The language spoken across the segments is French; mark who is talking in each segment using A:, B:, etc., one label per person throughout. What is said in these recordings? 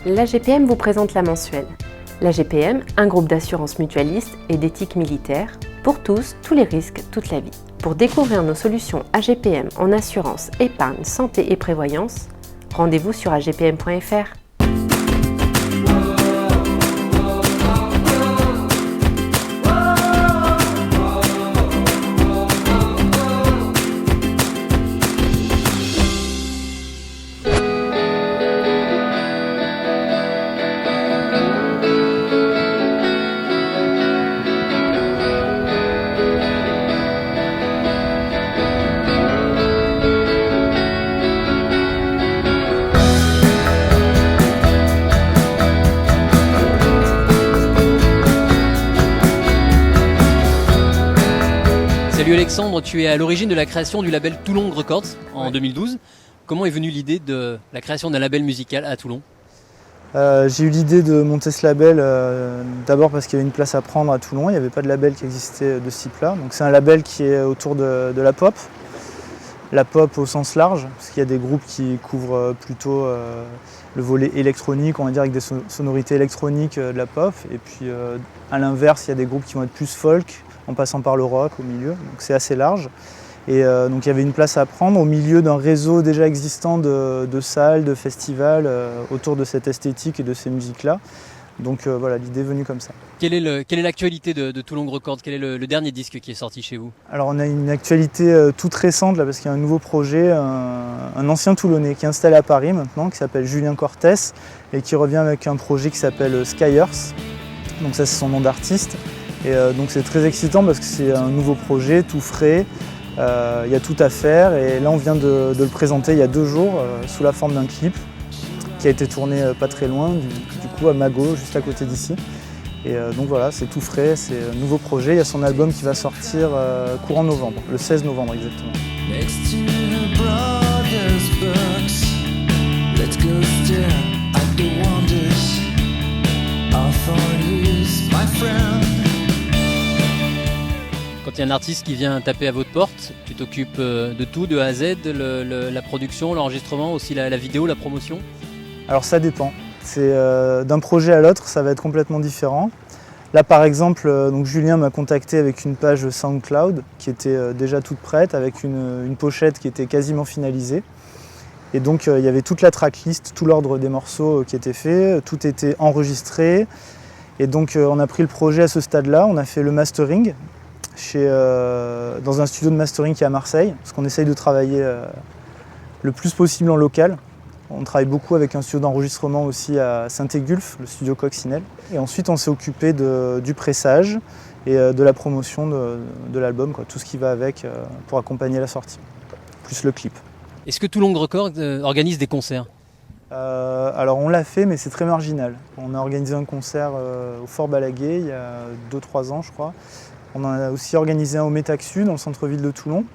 A: L'AGPM vous présente la mensuelle. L'AGPM, un groupe d'assurance mutualiste et d'éthique militaire, pour tous, tous les risques, toute la vie. Pour découvrir nos solutions AGPM en assurance, épargne, santé et prévoyance, rendez-vous sur agpm.fr.
B: Salut Alexandre, tu es à l'origine de la création du label Toulon Records en 2012. Comment est venue l'idée de la création d'un label musical à Toulon ?
C: J'ai eu l'idée de monter ce label d'abord parce qu'il y avait une place à prendre à Toulon. Il n'y avait pas de label qui existait de ce type-là. Donc c'est un label qui est autour de la pop au sens large, parce qu'il y a des groupes qui couvrent plutôt le volet électronique, on va dire avec des sonorités électroniques de la pop. Et puis à l'inverse, il y a des groupes qui vont être plus folk, en passant par le rock au milieu, donc c'est assez large. Et donc il y avait une place à prendre au milieu d'un réseau déjà existant de salles, de festivals autour de cette esthétique et de ces musiques-là. Donc voilà, l'idée est venue comme ça.
B: Quelle est l'actualité de Toulon Records ? Quel est le dernier disque qui est sorti chez vous ?
C: Alors on a une actualité toute récente là, parce qu'il y a un nouveau projet, un ancien Toulonnais qui est installé à Paris maintenant, qui s'appelle Julien Cortès et qui revient avec un projet qui s'appelle Skyers. Donc ça c'est son nom d'artiste. Et donc c'est très excitant parce que c'est un nouveau projet, tout frais, il y a tout à faire et là on vient de le présenter il y a 2 jours sous la forme d'un clip qui a été tourné pas très loin, du coup à Mago, juste à côté d'ici. Et donc voilà, c'est tout frais, c'est un nouveau projet, il y a son album qui va sortir courant novembre, le 16 novembre exactement.
D: Next to her brother's books, let's go stare at the wonders. Authorities, my friend.
B: Quand il y a un artiste qui vient taper à votre porte, tu t'occupes de tout, de A à Z, la production, l'enregistrement, aussi la vidéo, la promotion ?
C: Alors ça dépend, c'est d'un projet à l'autre, ça va être complètement différent. Là par exemple, donc Julien m'a contacté avec une page SoundCloud qui était déjà toute prête, avec une pochette qui était quasiment finalisée. Et donc il y avait toute la tracklist, tout l'ordre des morceaux qui était fait, tout était enregistré. Et donc on a pris le projet à ce stade-là, on a fait le mastering dans un studio de mastering qui est à Marseille, parce qu'on essaye de travailler le plus possible en local. On travaille beaucoup avec un studio d'enregistrement aussi à Saint-Égulphe, le studio Coccinelle. Et ensuite on s'est occupé du pressage et de la promotion de l'album, tout ce qui va avec pour accompagner la sortie, plus le clip.
B: Est-ce que Toulon Records organise des concerts ?
C: Alors on l'a fait, mais c'est très marginal. On a organisé un concert au Fort Balaguer il y a 2-3 ans je crois. On en a aussi organisé un au Métaxu, dans le centre-ville de Toulon.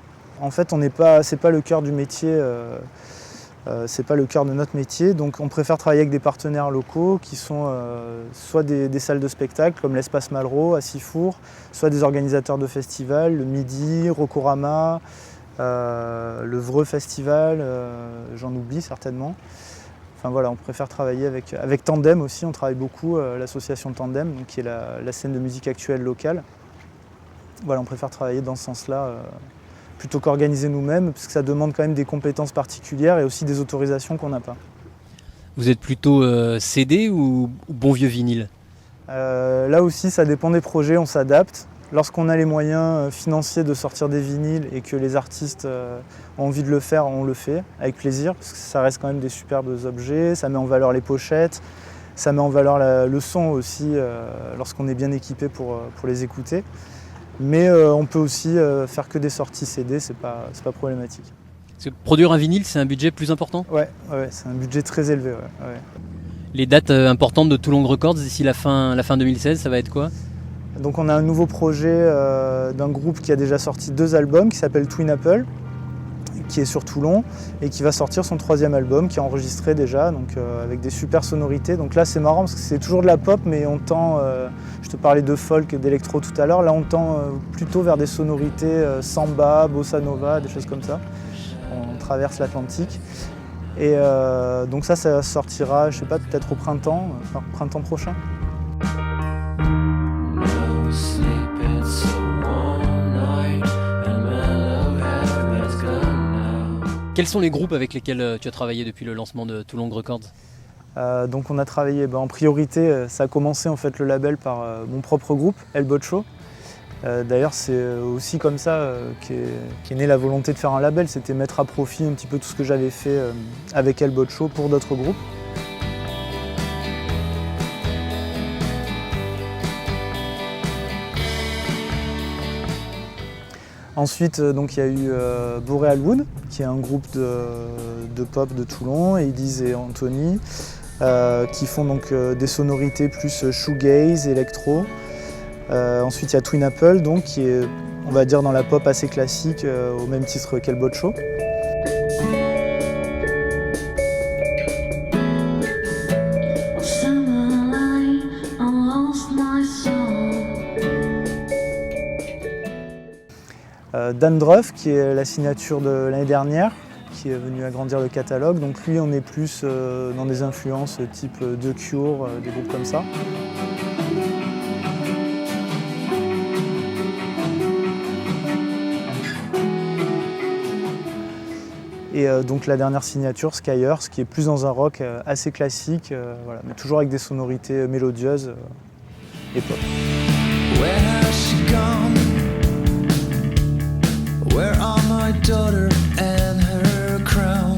C: En fait, c'est pas le cœur du métier, c'est pas le cœur de notre métier, donc on préfère travailler avec des partenaires locaux qui sont soit des salles de spectacle comme l'Espace Malraux à Sifour, soit des organisateurs de festivals, le Midi, Rokorama, le Vreux Festival, j'en oublie certainement. Enfin voilà, on préfère travailler avec Tandem aussi, on travaille beaucoup, l'association Tandem, donc qui est la scène de musique actuelle locale. Voilà, on préfère travailler dans ce sens-là plutôt qu'organiser nous-mêmes, parce que ça demande quand même des compétences particulières et aussi des autorisations qu'on n'a pas.
B: Vous êtes plutôt CD ou bon vieux vinyle ?
C: Là aussi, ça dépend des projets, on s'adapte. Lorsqu'on a les moyens financiers de sortir des vinyles et que les artistes ont envie de le faire, on le fait avec plaisir, parce que ça reste quand même des superbes objets, ça met en valeur les pochettes, ça met en valeur le son aussi lorsqu'on est bien équipé pour les écouter. Mais on peut aussi faire que des sorties CD, c'est pas problématique.
B: Parce que produire un vinyle, c'est un budget plus important ?
C: Ouais, c'est un budget très élevé. Ouais.
B: Les dates importantes de Toulon Records d'ici la fin 2016, ça va être quoi ?
C: Donc on a un nouveau projet d'un groupe qui a déjà sorti 2 albums, qui s'appelle Twin Apple, qui est sur Toulon, et qui va sortir son 3e album, qui est enregistré déjà, donc avec des super sonorités. Donc là c'est marrant parce que c'est toujours de la pop, mais on tend, je te parlais de folk et d'électro tout à l'heure, là on tend plutôt vers des sonorités samba, bossa nova, des choses comme ça. On traverse l'Atlantique. Et donc ça sortira, je sais pas, peut-être au printemps, printemps prochain.
D: No sleep, it's a warm night, and my love has gone now.
B: Quels sont les groupes avec lesquels tu as travaillé depuis le lancement de Too Long Records?
C: Donc on a travaillé, en priorité, ça a commencé en fait le label par mon propre groupe, El Bocho. D'ailleurs c'est aussi comme ça qu'est née la volonté de faire un label, c'était mettre à profit un petit peu tout ce que j'avais fait avec El Bocho pour d'autres groupes. Ensuite, donc, il y a eu Boreal Wood, qui est un groupe de pop de Toulon, Edis et Anthony, qui font donc des sonorités plus shoegaze, électro. Ensuite, il y a Twin Apple, donc, qui est, on va dire, dans la pop assez classique, au même titre qu'El Bocho. Dan Druff, qui est la signature de l'année dernière, qui est venu agrandir le catalogue. Donc lui, on est plus dans des influences type The Cure, des groupes comme ça. Et donc la dernière signature, Sky Earth, qui est plus dans un rock assez classique, voilà, mais toujours avec des sonorités mélodieuses et pop.
D: Where has she gone? Where are my daughter and her crown?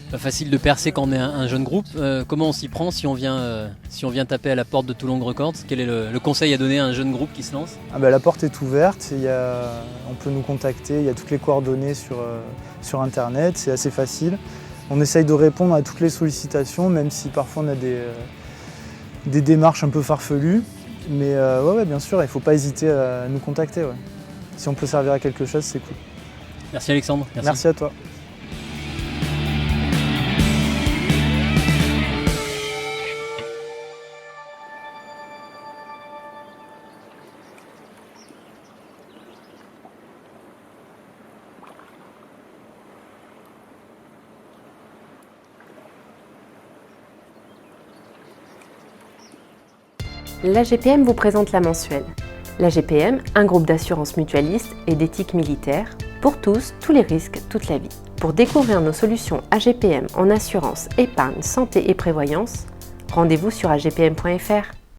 B: Pas facile de percer quand on est un jeune groupe. Comment on s'y prend si on vient taper à la porte de Too Long Records? Quel est le conseil à donner à un jeune groupe qui se lance?
C: La porte est ouverte, on peut nous contacter, il y a toutes les coordonnées sur internet, c'est assez facile. On essaye de répondre à toutes les sollicitations, même si parfois on a des démarches un peu farfelues. Mais ouais, bien sûr, il ne faut pas hésiter à nous contacter. Ouais. Si on peut servir à quelque chose, c'est cool.
B: Merci Alexandre.
C: Merci à toi.
A: L'AGPM vous présente la mensuelle. L'AGPM, un groupe d'assurance mutualiste et d'éthique militaire, pour tous, tous les risques, toute la vie. Pour découvrir nos solutions AGPM en assurance, épargne, santé et prévoyance, rendez-vous sur agpm.fr.